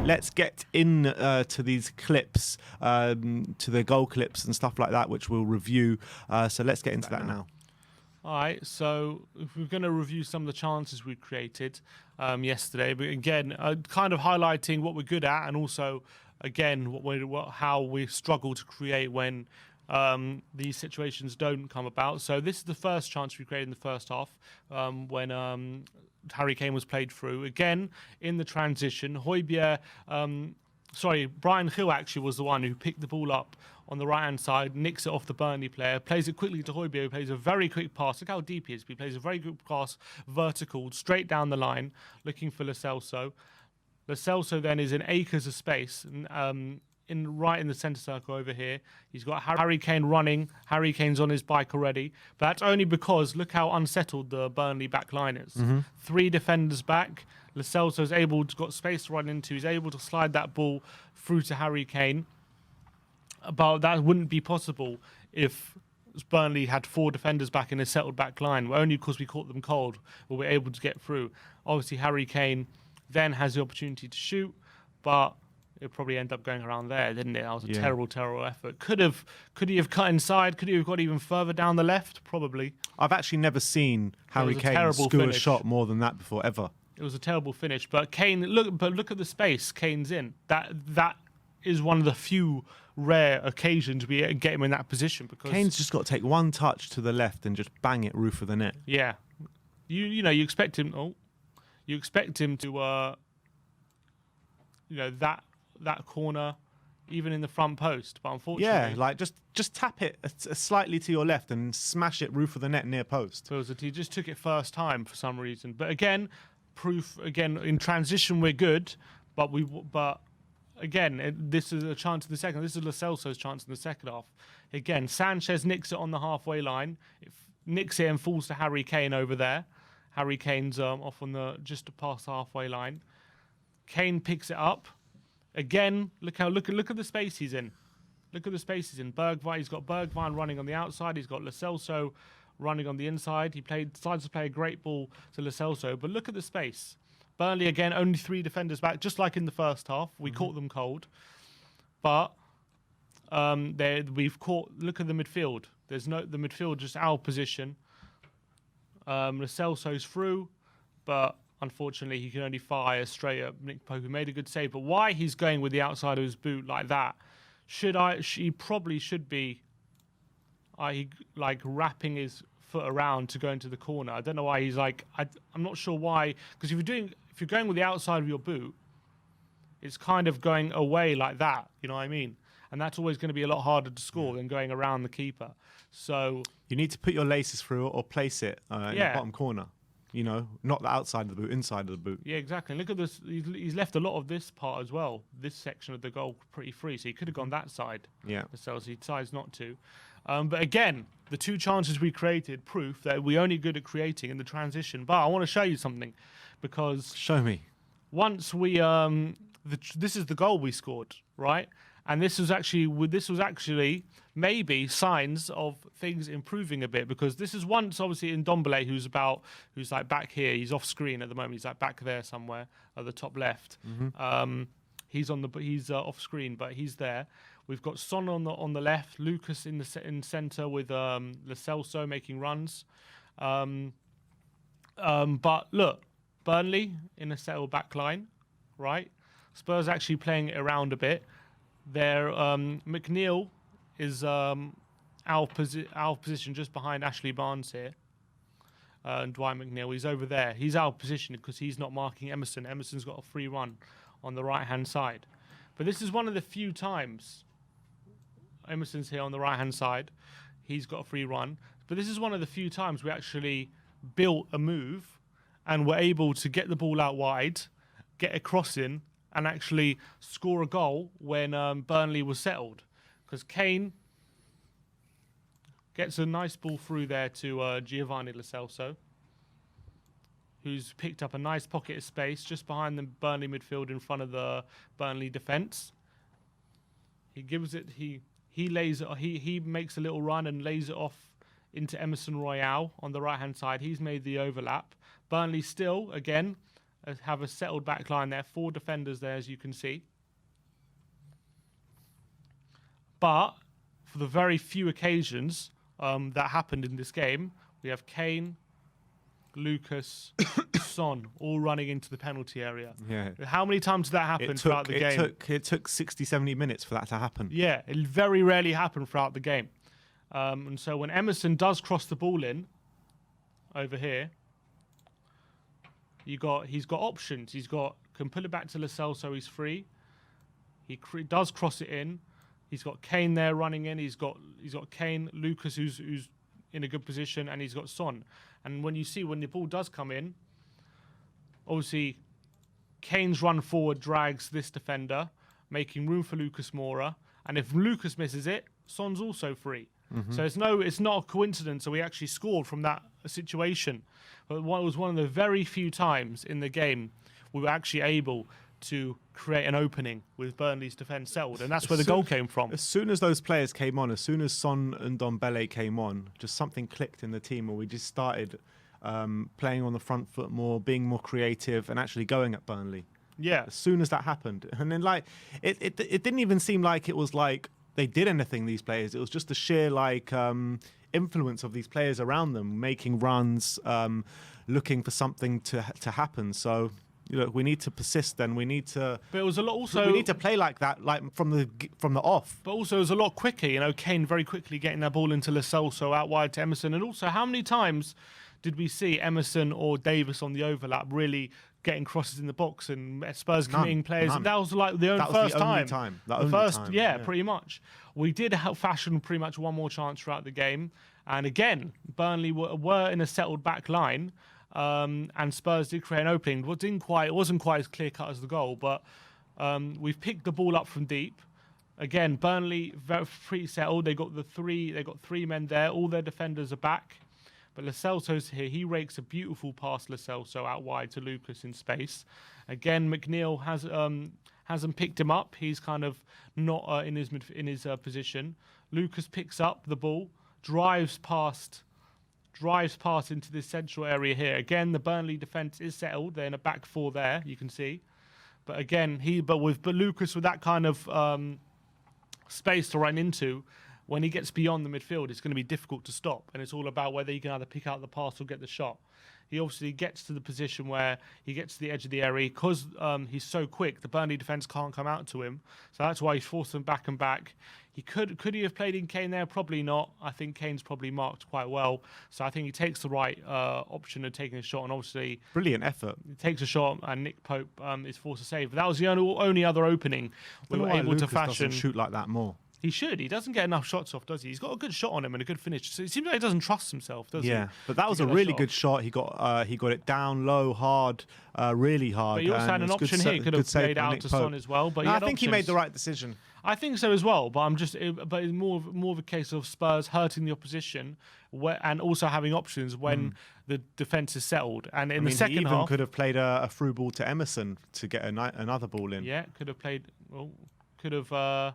let's get in to these clips, to the goal clips and stuff like that, which we'll review. So let's get into that now. All right, so if we're going to review some of the chances we created yesterday, but again, kind of highlighting what we're good at, and also, again, how we struggle to create when these situations don't come about. So this is the first chance we created in the first half, when Harry Kane was played through. Again, in the transition, Brian Hill actually was the one who picked the ball up on the right-hand side, nicks it off the Burnley player, plays it quickly to Højbjerg, who plays a very quick pass. Look how deep he is. He plays a very good pass, vertical, straight down the line, looking for Lo Celso. Lo Celso then is in acres of space, right in the centre circle over here. He's got Harry Kane running. Harry Kane's on his bike already. But that's only because look how unsettled the Burnley back line is. 3 defenders back. Lo Celso's got space to run into. He's able to slide that ball through to Harry Kane. But that wouldn't be possible if Burnley had 4 defenders back in a settled back line. Only because we caught them cold were we able to get through. Obviously, Harry Kane then has the opportunity to shoot, but it probably ended up going around there, didn't it? That was a terrible, terrible effort. Could he have cut inside? Could he have got even further down the left? Probably. I've actually never seen Harry Kane score a shot more than that before, ever. It was a terrible finish. But look at the space Kane's in. That is one of the few rare occasions we get him in that position, because Kane's just got to take one touch to the left and just bang it roof of the net. Yeah, you expect him. You expect him to that corner, even in the front post. But unfortunately, like just tap it slightly to your left and smash it roof of the net near post. So he just took it first time for some reason. But again, in transition we're good, but again, this is a chance in the second. This is Lo Celso's chance in the second half. Again, Sanchez nicks it on the halfway line. It nicks it and falls to Harry Kane over there. Harry Kane's off on just past the halfway line. Kane picks it up. Again, look at the space he's in. Look at the space he's in. He's got Bergwijn running on the outside. He's got Lo Celso running on the inside. He decides to play a great ball to Lo Celso, but look at the space. Burnley, again, only 3 defenders back, just like in the first half. We caught them cold. But we've caught... Look at the midfield. The midfield just our position. Lo Celso's through, but unfortunately he can only fire straight at Nick Pope, who made a good save. But why he's going with the outside of his boot like that? He probably should be wrapping his foot around to go into the corner. I don't know why he's I'm not sure why, because if you're going with the outside of your boot, it's kind of going away like that, you know what I mean? And that's always going to be a lot harder to score than going around the keeper. So you need to put your laces through or place it in the bottom corner. Not the outside of the boot, inside of the boot. Yeah, exactly. And look at this. He's left a lot of this part as well, this section of the goal, pretty free. So he could have gone that side. Yeah. So he decides not to. But again, the 2 chances we created proof that we're only good at creating in the transition. But I want to show you something, because... Show me. Once we... this is the goal we scored, right? And this was actually maybe signs of things improving a bit, because this is once obviously in Ndombele, who's like back here. He's off screen at the moment. He's like back there somewhere at the top left. He's off screen, but he's there. We've got Son on the left, Lucas in centre with Lo Celso making runs. But look, Burnley in a settled back line, right? Spurs actually playing it around a bit. There, McNeil is our position just behind Ashley Barnes here. And Dwight McNeil, he's over there. He's our position because he's not marking Emerson. Emerson's got a free run on the right-hand side. But this is one of the few times Emerson's here on the right-hand side. He's got a free run. But this is one of the few times we actually built a move and were able to get the ball out wide, get a cross in, and actually score a goal when Burnley was settled. Because Kane gets a nice ball through there to Giovanni Lo Celso, who's picked up a nice pocket of space just behind the Burnley midfield in front of the Burnley defence. He gives it, he makes a little run and lays it off into Emerson Royale on the right-hand side. He's made the overlap. Burnley still, again, have a settled back line there. 4 defenders there, as you can see. But for the very few occasions that happened in this game, we have Kane, Lucas, Son, all running into the penalty area. Yeah. How many times did that happen throughout the game? It took 60, 70 minutes for that to happen. Yeah, it very rarely happened throughout the game. And so when Emerson does cross the ball in, over here, he's got options. Can pull it back to Lascelles so he's free. He does cross it in. He's got Kane there running in. He's got Kane, Lucas who's in a good position, and he's got Son. And when the ball does come in, obviously Kane's run forward drags this defender, making room for Lucas Moura. And if Lucas misses it, Son's also free. So it's not a coincidence that we actually scored from that situation. But it was one of the very few times in the game we were actually able to create an opening with Burnley's defence settled, and that's where the goal came from. As soon as those players came on, as soon as Son and Ndombele came on, just something clicked in the team, where we just started playing on the front foot more, being more creative, and actually going at Burnley. Yeah. As soon as that happened, and then it didn't even seem like it was like they did anything. These players, it was just the sheer influence of these players around them, making runs, looking for something to happen. So. We need to persist. Then we need to. But it was a lot. Also, we need to play like that, like from the off. But also, it was a lot quicker. Kane very quickly getting that ball into Lascelles, so out wide to Emerson. And also, how many times did we see Emerson or Davis on the overlap really getting crosses in the box and Spurs committing players? None. That was like the first time. The first time. Yeah, pretty much. We did fashion pretty much one more chance throughout the game, and again, Burnley were in a settled back line. And Spurs did create an opening. It wasn't quite as clear cut as the goal, but we've picked the ball up from deep. Again, Burnley very pretty settled. They got 3 men there. All their defenders are back, but Lo Celso's here. He rakes a beautiful pass, Lo Celso, out wide to Lucas in space. Again, McNeil hasn't picked him up. He's kind of not in his position. Lucas picks up the ball, drives past into this central area here. Again, the Burnley defence is settled. They're in a back 4 there, you can see. But again, but Lucas with that kind of space to run into, when he gets beyond the midfield, it's going to be difficult to stop. And it's all about whether he can either pick out the pass or get the shot. He obviously gets to the position where he gets to the edge of the area. Because he's so quick, the Burnley defence can't come out to him. So that's why he's forced them back and back. Could he have played in Kane there? Probably not. I think Kane's probably marked quite well. So I think he takes the right option of taking a shot. And obviously... Brilliant effort. He takes a shot and Nick Pope is forced to save. But that was the only other opening we were able to fashion. Doesn't shoot like that more. He should. He doesn't get enough shots off, does he? He's got a good shot on him and a good finish. So it seems like he doesn't trust himself, does he? Yeah, but that was a really good shot. He got it down low, hard, really hard. But he also had an option here. He could have played out to Son as well. But I think he made the right decision. I think so as well. But but it's more of a case of Spurs hurting the opposition and also having options when the defence is settled. And in the second half, he even could have played a through ball to Emerson to get another ball in. Yeah, could have played. Well, could have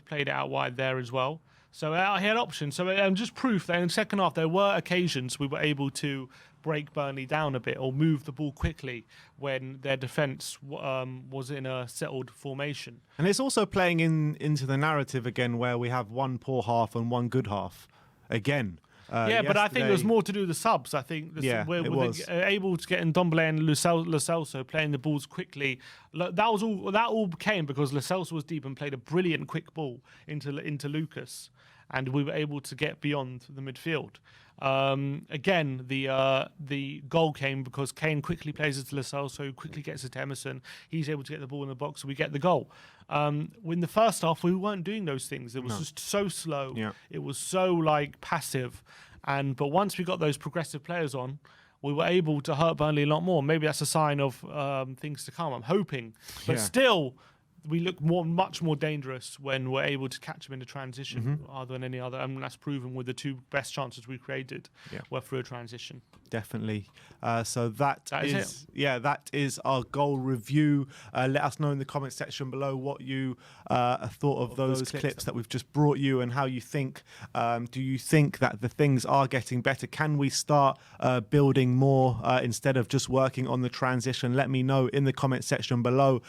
played it out wide there as well. So he had options. So just proof that in the second half there were occasions we were able to break Burnley down a bit or move the ball quickly when their defence was in a settled formation. And it's also playing into the narrative again where we have one poor half and one good half again. But I think there's more to do with the subs. I think we're able to get in Ndombele and Lo Celso playing the balls quickly. That all came because Lo Celso was deep and played a brilliant quick ball into Lucas, and we were able to get beyond the midfield. Again, the goal came because Kane quickly plays it to Lo Celso, quickly gets it to Emerson. He's able to get the ball in the box, so we get the goal. In the first half, we weren't doing those things. It was just so slow. Yeah. It was so passive. But once we got those progressive players on, we were able to hurt Burnley a lot more. Maybe that's a sign of things to come. I'm hoping, but still, we look much more dangerous when we're able to catch them in a transition rather than any other. And that's proven with the 2 best chances we created were through a transition. Definitely. So that is it. that is our goal review. Let us know in the comment section below what you thought of those clips that we've just brought you, and how you think. Do you think that the things are getting better? Can we start building more instead of just working on the transition? Let me know in the comment section below.